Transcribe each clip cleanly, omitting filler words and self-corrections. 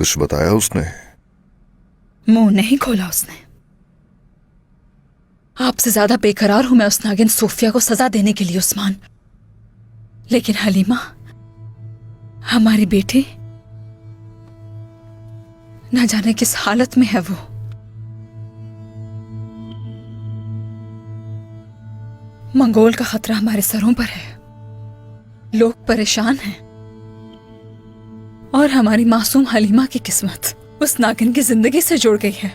कुछ बताया उसने? मुंह नहीं खोला उसने। आपसे ज्यादा बेकरार हूं मैं उस नागिन सोफिया को सजा देने के लिए उस्मान। लेकिन हलीमा, हमारी बेटी न जाने किस हालत में है वो। मंगोल का खतरा हमारे सरों पर है, लोग परेशान हैं और हमारी मासूम हलीमा की किस्मत उस नागिन की जिंदगी से जुड़ गई है।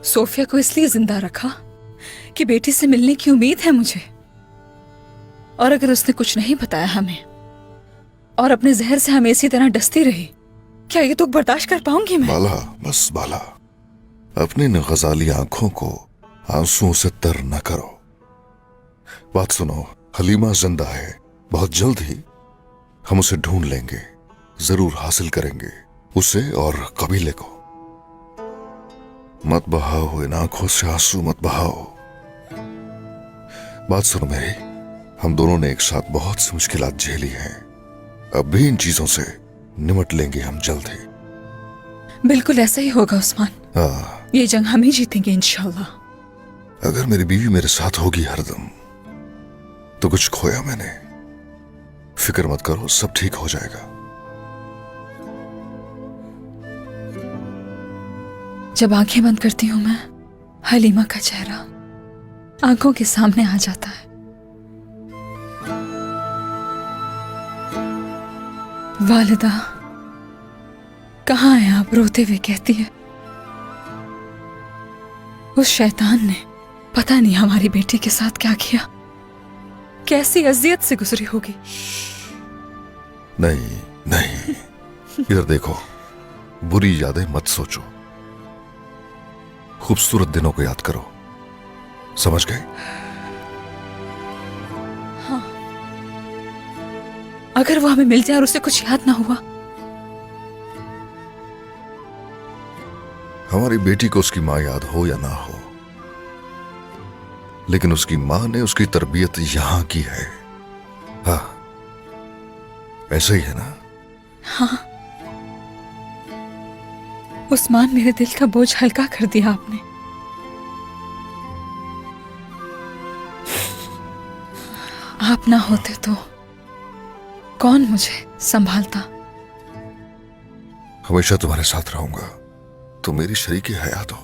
सोफिया को इसलिए जिंदा रखा कि बेटी से मिलने की उम्मीद है मुझे, और अगर उसने कुछ नहीं बताया हमें और अपने जहर से हमें इसी तरह डसती रही, क्या ये दुख बर्दाश्त कर पाऊंगी मैं? बाला, बस बाला, अपनी इन गजाली आंखों को आंसुओं से तर न करो। बात सुनो, हलीमा जिंदा है, बहुत जल्द ही हम उसे ढूंढ लेंगे, जरूर हासिल करेंगे उसे और कबीले को। मत बहाओ इन आंखों से आंसू, मत बहाओ। बात सुनो मेरी, हम दोनों ने एक साथ बहुत सी मुश्किलात झेली हैं, अब भी इन चीजों से निमट लेंगे हम जल्द ही। बिल्कुल ऐसा ही होगा उस्मान, ये जंग हम ही जीतेंगे इंशाल्लाह। अगर मेरी बीवी मेरे साथ होगी हरदम तो कुछ खोया मैंने। फिक्र मत करो, सब ठीक हो जाएगा। जब आंखें बंद करती हूं मैं, हलीमा का चेहरा आंखों के सामने आ जाता है। वालिदा, कहाँ हैं आप? रोते हुए कहती है, उस शैतान ने पता नहीं हमारी बेटी के साथ क्या किया, कैसी अजियत से गुजरी होगी। नहीं नहीं, इधर देखो, बुरी यादें मत सोचो, खूबसूरत दिनों को याद करो, समझ गए? हाँ, अगर वो हमें मिल जाए और उसे कुछ याद ना हुआ? हमारी बेटी को उसकी माँ याद हो या ना हो, लेकिन उसकी माँ ने उसकी तरबियत यहां की है। हाँ, ऐसा ही है ना? हाँ उस्मान, मेरे दिल का बोझ हल्का कर दिया आपने। आप ना होते तो कौन मुझे संभालता? हमेशा तुम्हारे साथ रहूंगा, तुम मेरी शरीके हयात हो।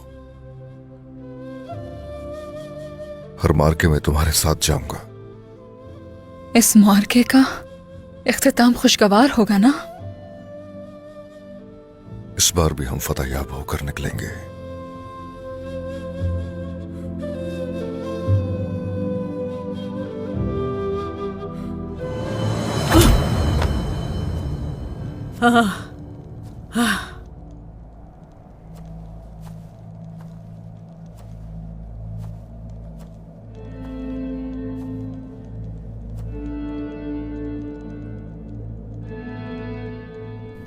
हर मार्के में तुम्हारे साथ जाऊंगा। इस मार्के का इख्तिताम खुशगवार होगा ना? इस बार भी हम फतहयाब होकर निकलेंगे।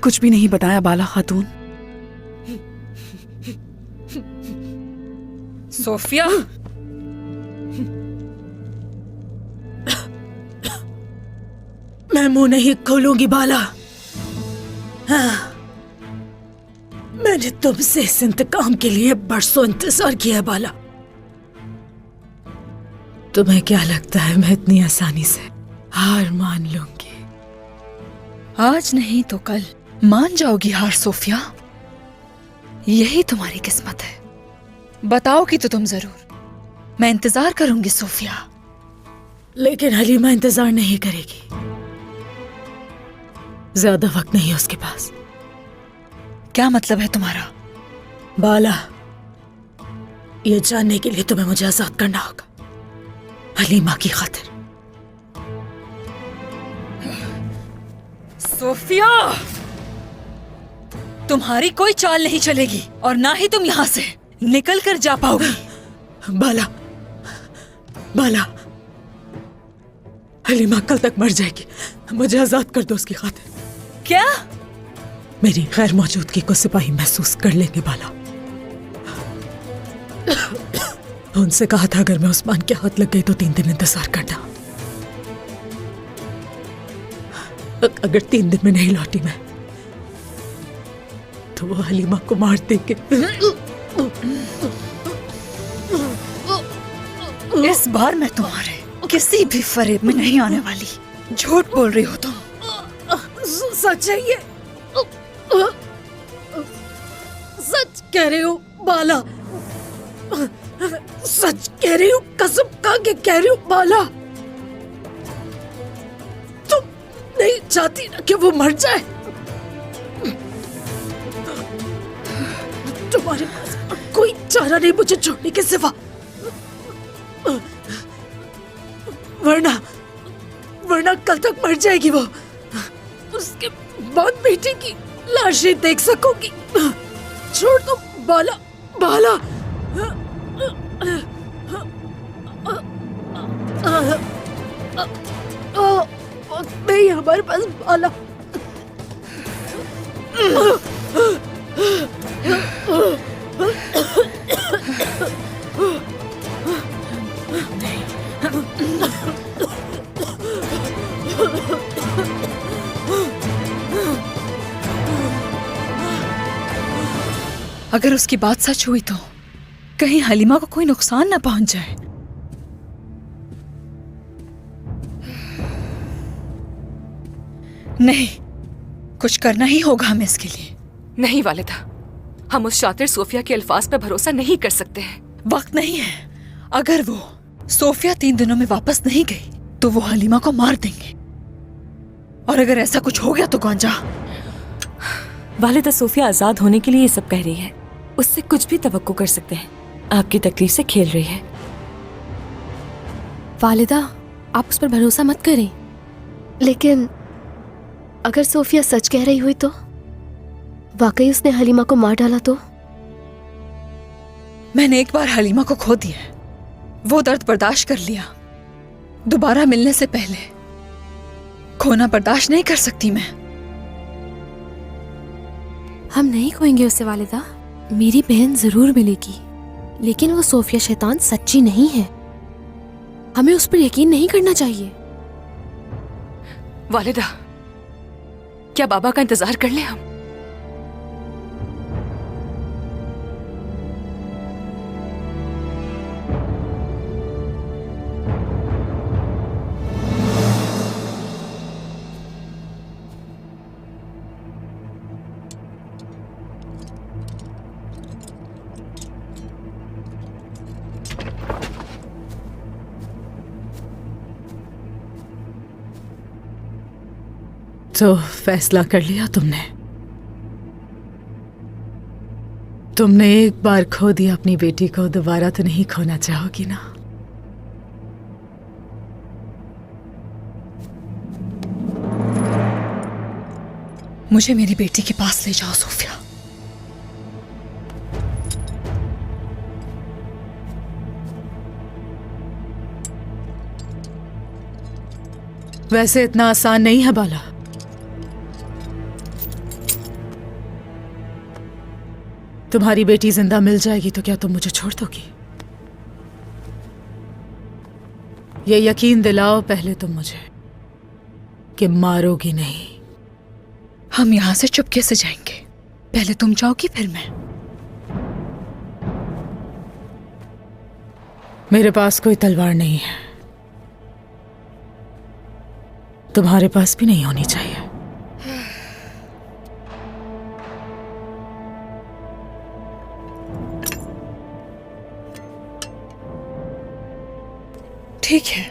कुछ भी नहीं बताया बाला खातून। सोफिया, मैं मुंह नहीं खोलूंगी बाला। हाँ, मैंने तुमसे इस इंतकाम के लिए बरसों इंतजार किया है बाला। तुम्हें क्या लगता है मैं इतनी आसानी से हार मान लूंगी? आज नहीं तो कल मान जाओगी हार सोफिया, यही तुम्हारी किस्मत है। बताओगी तो तुम जरूर, मैं इंतजार करूंगी सोफिया। लेकिन हलीमा इंतजार नहीं करेगी, ज्यादा वक्त नहीं है उसके पास। क्या मतलब है तुम्हारा? बाला, ये जानने के लिए तुम्हें मुझे आजाद करना होगा, हलीमा की खातिर। सोफिया, तुम्हारी कोई चाल नहीं चलेगी और ना ही तुम यहां से निकल कर जा पाओगी। बाला, बाला, हलीमा कल तक मर जाएगी, मुझे आजाद कर दो उसकी खातिर। क्या? मेरी गैर मौजूदगी को सिपाही महसूस कर लेंगे बाला। उनसे कहा था अगर मैं उस्मान के हाथ लग गई तो 3 दिन इंतजार करना। अगर 3 दिन में नहीं लौटी मैं, तो वो हलीमा को मार देंगे। इस बार मैं तुम्हारे किसी भी फरेब में नहीं आने वाली। झूठ बोल रही हो तुम। सच है ये, सच कह रही हूँ बाला, सच कह रही हूँ, कसम खा के कह रही हूँ बाला। तुम नहीं चाहती ना कि वो मर जाए? तुम्हारे पास कोई चारा नहीं मुझे छोड़ने के सिवा, वरना कल तक मर जाएगी वो। उसके बाद बेटी की लाशें देख सकोगी। छोड़ दो बाला, बाला। नहीं हमारे पास बाला। अगर उसकी बात सच हुई तो कहीं हलीमा को कोई नुकसान ना पहुंच जाए। नहीं, कुछ करना ही होगा हमें इसके लिए। नहीं वालिदा, हम उस शातिर सोफिया के अल्फाज पर भरोसा नहीं कर सकते हैं। वक्त नहीं है। अगर वो सोफिया 3 दिनों में वापस नहीं गई तो वो हलीमा को मार देंगे, और अगर ऐसा कुछ हो गया तो गौंजा। वालिदा, सोफिया आजाद होने के लिए ये सब कह रही है। उससे कुछ भी तवक्को कर सकते हैं। आपकी तकलीफ से खेल रही है। वालिदा, आप उस पर भरोसा मत करें। लेकिन अगर सोफिया सच कह रही हुई तो, वाकई उसने हलीमा को मार डाला तो? मैंने एक बार हलीमा को खो दिया है। वो दर्द बर्दाश्त कर लिया। दोबारा मिलने से पहले खोना बर्दाश्त नहीं कर सकती मैं। हम नहीं खोएंगे उसे वालिदा। मेरी बहन जरूर मिलेगी, लेकिन वो सोफिया शैतान सच्ची नहीं है। हमें उस पर यकीन नहीं करना चाहिए। वालिदा, क्या बाबा का इंतजार कर लें हम? तो फैसला कर लिया तुमने? तुमने एक बार खो दिया अपनी बेटी को, दोबारा तो नहीं खोना चाहोगी ना? मुझे मेरी बेटी के पास ले जाओ सोफिया। वैसे इतना आसान नहीं है बाला। तुम्हारी बेटी जिंदा मिल जाएगी तो क्या तुम मुझे छोड़ दोगी? ये यकीन दिलाओ पहले तुम मुझे कि मारोगी नहीं। हम यहां से चुपके से जाएंगे। पहले तुम जाओगी फिर मैं। मेरे पास कोई तलवार नहीं है, तुम्हारे पास भी नहीं होनी चाहिए। ठीक है,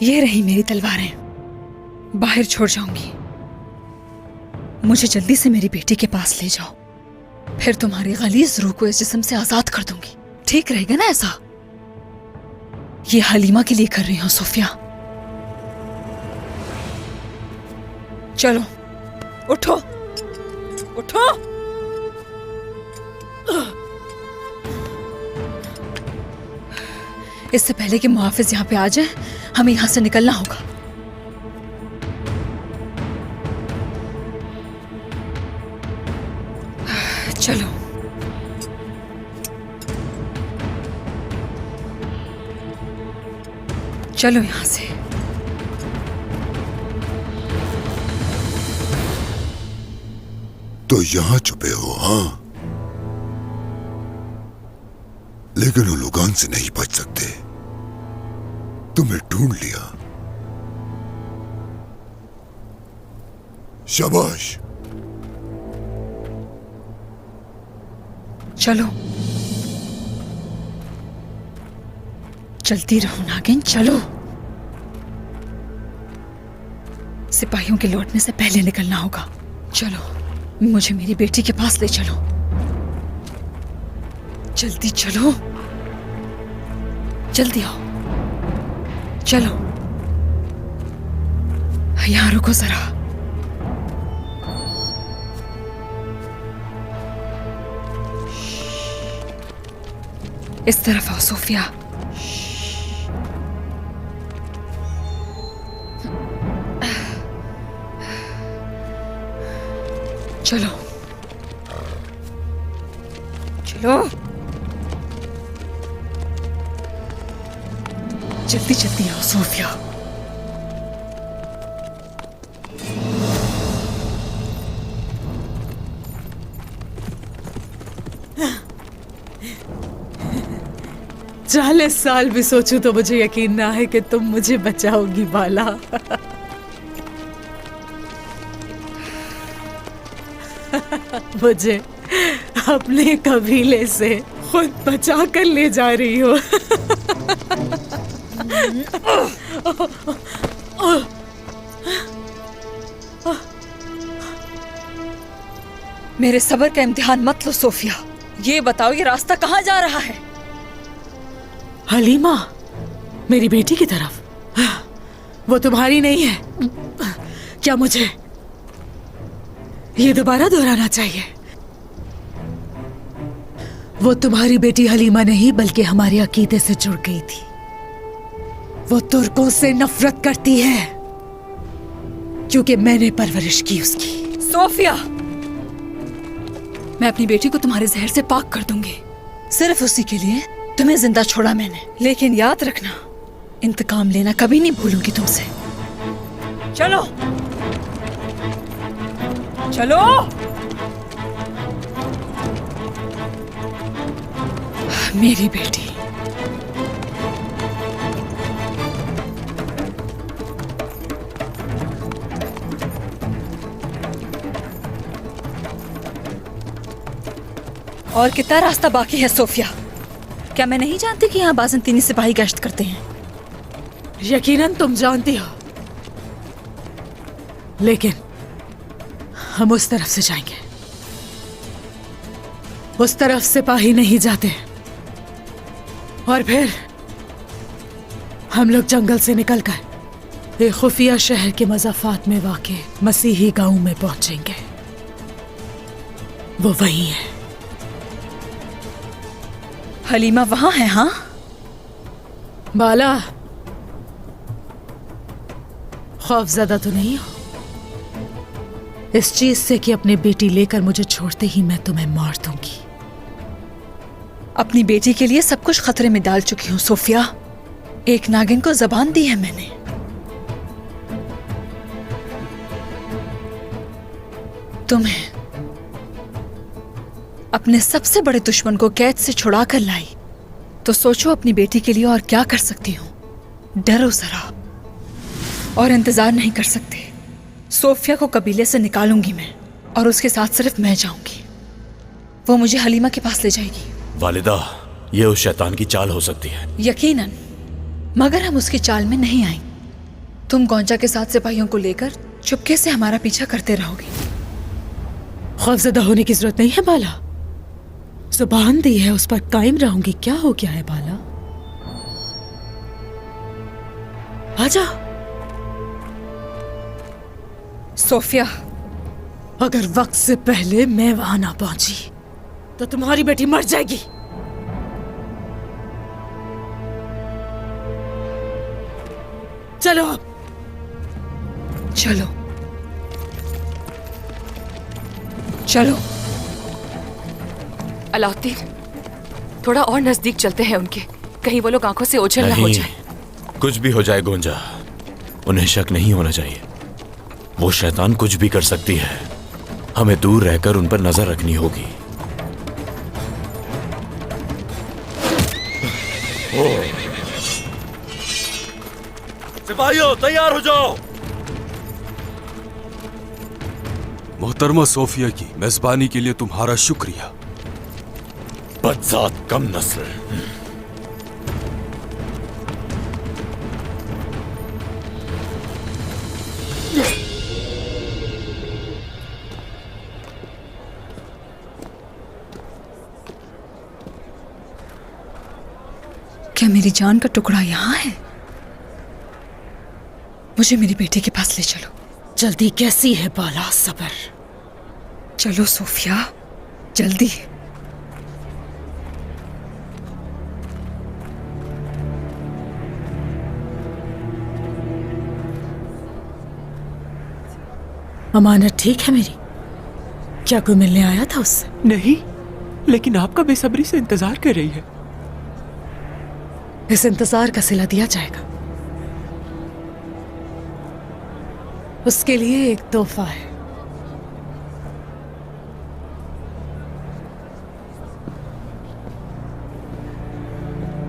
ये रही मेरी तलवारें। बाहर छोड़ जाऊंगी। मुझे जल्दी से मेरी बेटी के पास ले जाओ, फिर तुम्हारी गलीज रूह को इस जिस्म से आजाद कर दूंगी। ठीक रहेगा ना ऐसा? ये हलीमा के लिए कर रही हूं सोफिया। चलो उठो, उठो। इससे पहले कि मुहाफिज यहां पे आ जाए, हमें यहां से निकलना होगा। चलो। चलो यहां से। तो यहां छुपे हो, हाँ? लेकिन वो लुगान से नहीं बच सकते। तुम्हें ढूंढ लिया। शाबाश। चलो, चलती रहो नागिन, चलो। सिपाहियों के लौटने से पहले निकलना होगा। चलो, मुझे मेरी बेटी के पास ले चलो। जल्दी चलो, जल्दी आओ। चलो, यहां रुको जरा। इस तरफ आओ सोफिया। चलो, चलो, जल्दी जल्दी आओ सोफिया। चालीस साल भी सोचूं तो मुझे यकीन ना है कि तुम मुझे बचाओगी बाला। मुझे अपने कबीले से खुद बचा कर ले जा रही हो। मेरे सब्र का इम्तिहान मत लो सोफिया। ये बताओ, ये रास्ता कहाँ जा रहा है? हलीमा, मेरी बेटी की तरफ। वो तुम्हारी नहीं है। क्या मुझे ये दोबारा दोहराना चाहिए? वो तुम्हारी बेटी हलीमा नहीं बल्कि हमारे अकीदे से जुड़ गई थी। वो तुर्कों से नफरत करती है क्योंकि मैंने परवरिश की उसकी। सोफिया, मैं अपनी बेटी को तुम्हारे जहर से पाक कर दूंगी। सिर्फ उसी के लिए तुम्हें जिंदा छोड़ा मैंने। लेकिन याद रखना, इंतकाम लेना कभी नहीं भूलूंगी तुमसे। चलो, चलो। मेरी बेटी। और कितना रास्ता बाकी है सोफिया? क्या मैं नहीं जानती कि यहाँ बाज़ंतीनी सिपाही गश्त करते हैं? यकीनन तुम जानती हो, लेकिन हम उस तरफ से जाएंगे। उस तरफ सिपाही नहीं जाते। और फिर हम लोग जंगल से निकलकर एक खुफिया शहर के मज़ाफ़ात में वाक़े मसीही गांव में पहुंचेंगे। वो वही है। हलीमा वहां है? हाँ बाला, खौफज़दा तो नहीं हो इस चीज से कि अपनी बेटी लेकर मुझे छोड़ते ही मैं तुम्हें मार दूंगी? अपनी बेटी के लिए सब कुछ खतरे में डाल चुकी हूँ सोफिया। एक नागिन को जबान दी है मैंने। तुम्हें अपने सबसे बड़े दुश्मन को कैद से छुड़ा कर लाई, तो सोचो अपनी बेटी के लिए और क्या कर सकती हूँ। डरो जरा, और इंतजार नहीं कर सकते। सोफिया को कबीले से निकालूंगी मैं, और उसके साथ सिर्फ मैं जाऊंगी। वो मुझे हलीमा के पास ले जाएगी। वालिदा, ये उस शैतान की चाल हो सकती है। यकीनन, मगर हम उसकी चाल में नहीं आएंगे। तुम गौंजा के साथ सिपाहियों को लेकर चुपके से हमारा पीछा करते रहोगे। खौफज़दा होने की जरूरत नहीं है बाला। जुबान दी है, उस पर कायम रहूंगी। क्या हो गया है बाला? आजा। सोफिया, अगर वक्त से पहले मैं वहां ना पहुंची तो तुम्हारी बेटी मर जाएगी। चलो अब। चलो, चलो। अलाउद्दीन, थोड़ा और नजदीक चलते हैं उनके, कहीं वो लोग आंखों से ओझल ना हो जाए। कुछ भी हो जाए गोंजा, उन्हें शक नहीं होना चाहिए। वो शैतान कुछ भी कर सकती है। हमें दूर रहकर उन पर नजर रखनी होगी। सिपाहियों तैयार हो जाओ। मोहतरमा सोफिया की मेजबानी के लिए तुम्हारा शुक्रिया। बदजात कम नस्ल। क्या मेरी जान का टुकड़ा यहाँ है? मुझे मेरी बेटी के पास ले चलो। जल्दी कैसी है बाला, सबर। चलो सोफिया, जल्दी। अमानत ठीक है मेरी? क्या कोई मिलने आया था उससे? नहीं, लेकिन आपका बेसब्री से इंतजार कर रही है। इस इंतजार का सिला दिया जाएगा। उसके लिए एक तोहफा है।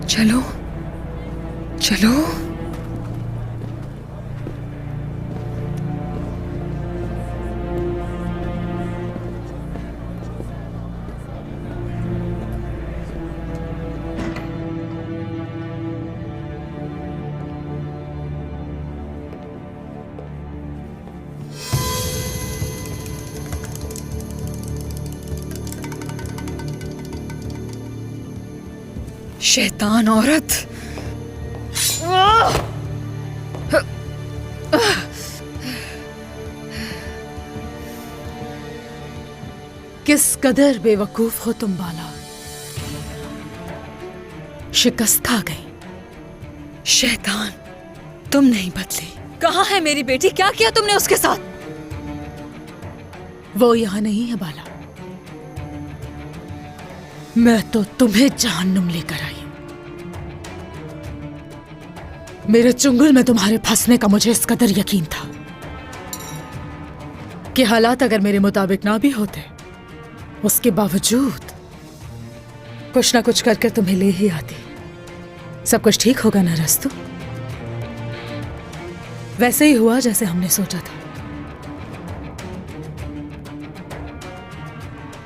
चलो चलो। शैतान औरत। किस कदर बेवकूफ हो तुम बाला। शिकस्त खा गई। शैतान, तुम नहीं बदली। कहाँ है मेरी बेटी? क्या किया तुमने उसके साथ? वो यहां नहीं है बाला। मैं तो तुम्हें जहन्नुम लेकर आई हूं। मेरे चुंगल में तुम्हारे फंसने का मुझे इस कदर यकीन था कि हालात अगर मेरे मुताबिक ना भी होते, उसके बावजूद कुछ ना कुछ करके तुम्हें ले ही आती। सब कुछ ठीक होगा ना रस्तु? वैसे ही हुआ जैसे हमने सोचा था।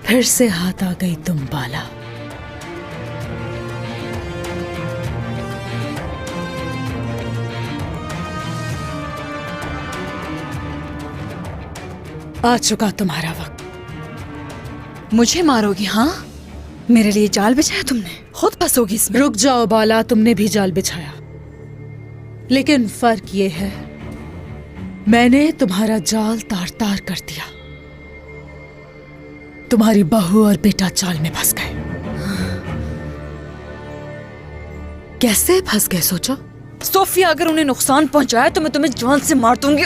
फिर से हाथ आ गई तुम बाला। आ चुका तुम्हारा वक्त। मुझे मारोगी? हाँ, मेरे लिए जाल बिछाया तुमने, खुद फंसोगी इसमें। रुक जाओ बाला, तुमने भी जाल बिछाया, लेकिन फर्क ये है मैंने तुम्हारा जाल तार तार कर दिया। तुम्हारी बहू और बेटा जाल में फंस गए। कैसे फंस गए सोचो। सोफिया, अगर उन्हें नुकसान पहुंचाया तो मैं तुम्हें जान से मार दूंगी।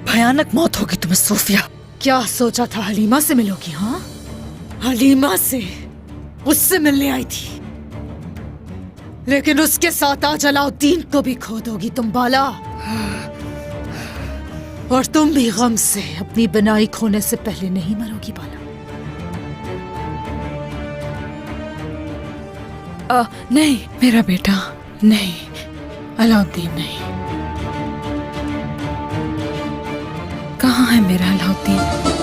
भयानक मौत होगी तुम्हें सोफिया। क्या सोचा था हलीमा से मिलोगी? हाँ, हलीमा से, उससे मिलने आई थी, लेकिन उसके साथ आज अलाउद्दीन को भी खो दोगी तुम बाला। और तुम भी गम से अपनी बनाई खोने से पहले नहीं मरोगी बाला। नहीं मेरा बेटा, नहीं अलाउद्दीन नहीं। कहाँ है मेरा अलाउद्दीन?